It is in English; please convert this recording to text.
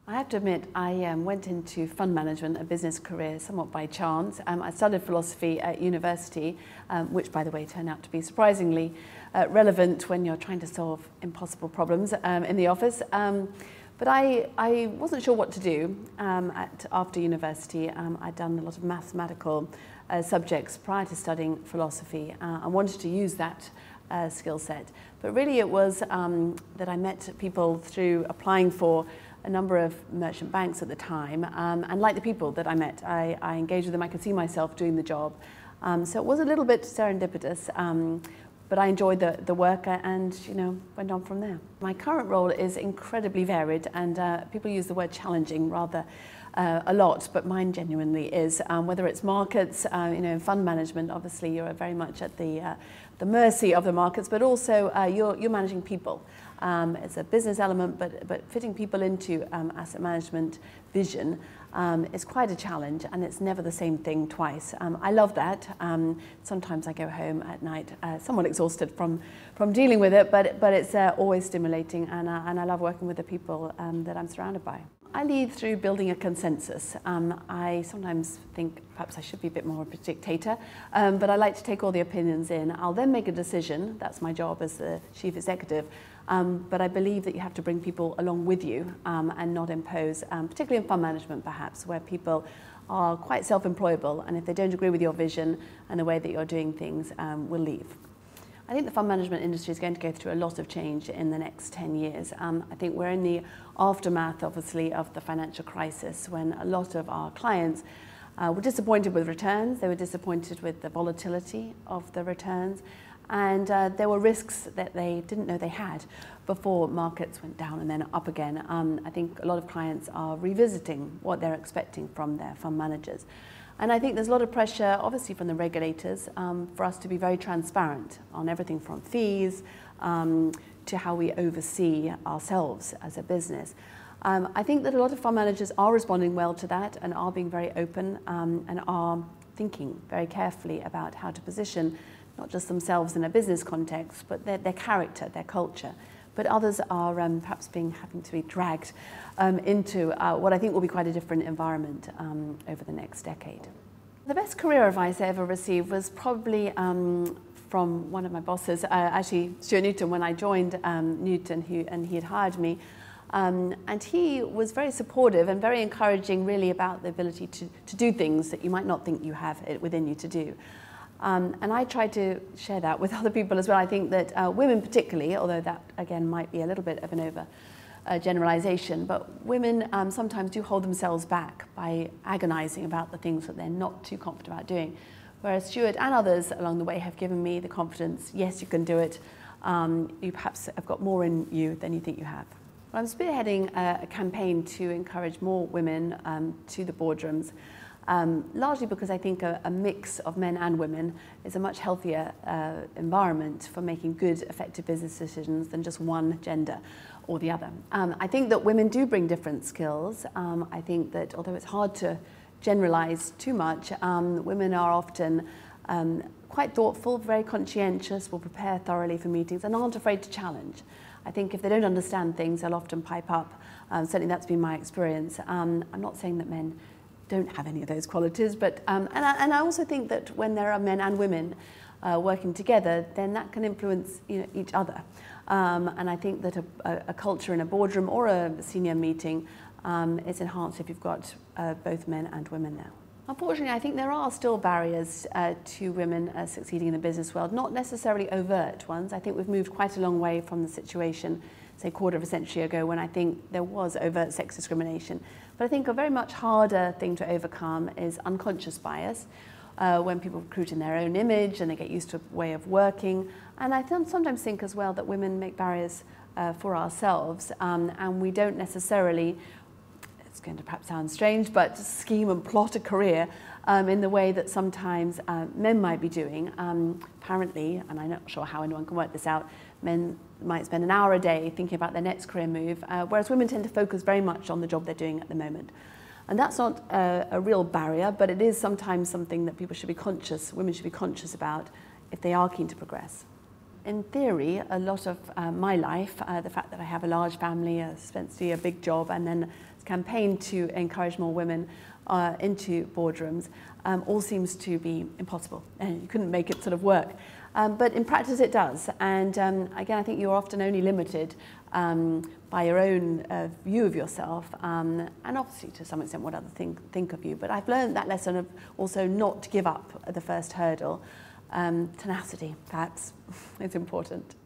I have to admit, I went into fund management, a business career, somewhat by chance. I studied philosophy at university, which, by the way, turned out to be surprisingly relevant when you're trying to solve impossible problems in the office. But I wasn't sure what to do after university. I'd done a lot of mathematical subjects prior to studying philosophy. I wanted to use that skill set. But really it was that I met people through applying for a number of merchant banks at the time, and like the people that I met, I engaged with them. I could see myself doing the job. So it was a little bit serendipitous, but I enjoyed the work and went on from there. My current role is incredibly varied, and people use the word challenging rather a lot, but mine genuinely is. Whether it's markets, in fund management, obviously you're very much at the mercy of the markets, but also you're managing people. It's a business element, but fitting people into asset management vision is quite a challenge, and it's never the same thing twice. I love that. Sometimes I go home at night somewhat exhausted from dealing with it, but it's always stimulating, and I love working with the people that I'm surrounded by. I lead through building a consensus. I sometimes think perhaps I should be a bit more of a dictator, but I like to take all the opinions in. I'll then make a decision. That's my job as the chief executive. But I believe that you have to bring people along with you and not impose, particularly in fund management perhaps, where people are quite self-employable, and if they don't agree with your vision and the way that you're doing things, will leave. I think the fund management industry is going to go through a lot of change in the next 10 years. I think we're in the aftermath, obviously, of the financial crisis, when a lot of our clients were disappointed with returns. They were disappointed with the volatility of the returns, and there were risks that they didn't know they had before markets went down and then up again. I think a lot of clients are revisiting what they're expecting from their fund managers. And I think there's a lot of pressure, obviously, from the regulators for us to be very transparent on everything from fees to how we oversee ourselves as a business. I think that a lot of fund managers are responding well to that and are being very open and are thinking very carefully about how to position not just themselves in a business context, but their character, their culture. But others are perhaps having to be dragged into what I think will be quite a different environment over the next decade. The best career advice I ever received was probably from one of my bosses, actually Stuart Newton, when I joined Newton, and he had hired me. And he was very supportive and very encouraging, really, about the ability to do things that you might not think you have it within you to do. And I try to share that with other people as well. I think that women particularly, although that again might be a little bit of an over generalization, but women sometimes do hold themselves back by agonizing about the things that they're not too confident about doing. Whereas Stuart and others along the way have given me the confidence, yes, you can do it. You perhaps have got more in you than you think you have. I'm spearheading a campaign to encourage more women to the boardrooms. Largely because I think a mix of men and women is a much healthier environment for making good, effective business decisions than just one gender or the other. I think that women do bring different skills. I think that although it's hard to generalize too much, women are often quite thoughtful, very conscientious, will prepare thoroughly for meetings and aren't afraid to challenge. I think if they don't understand things, they'll often pipe up. Certainly that's been my experience. I'm not saying that men don't have any of those qualities, but and I also think that when there are men and women working together, then that can influence each other. And I think that a culture in a boardroom or a senior meeting is enhanced if you've got both men and women there. Unfortunately, I think there are still barriers to women succeeding in the business world, not necessarily overt ones. I think we've moved quite a long way from the situation, say, a quarter of a century ago, when I think there was overt sex discrimination. But I think a very much harder thing to overcome is unconscious bias, when people recruit in their own image and they get used to a way of working. And I sometimes think as well that women make barriers for ourselves, and we don't necessarily, it's going to perhaps sound strange, but scheme and plot a career in the way that sometimes men might be doing. Apparently, and I'm not sure how anyone can work this out, men might spend an hour a day thinking about their next career move, whereas women tend to focus very much on the job they're doing at the moment. And that's not a real barrier, but it is sometimes something that people should be conscious, women should be conscious about if they are keen to progress. in theory, a lot of my life, the fact that I have a large family, a big job, and then campaign to encourage more women into boardrooms, all seems to be impossible. You couldn't make it sort of work. But in practice it does. And again, I think you're often only limited by your own view of yourself, and obviously to some extent what others think of you. But I've learned that lesson of also not to give up at the first hurdle. Tenacity, perhaps, is important.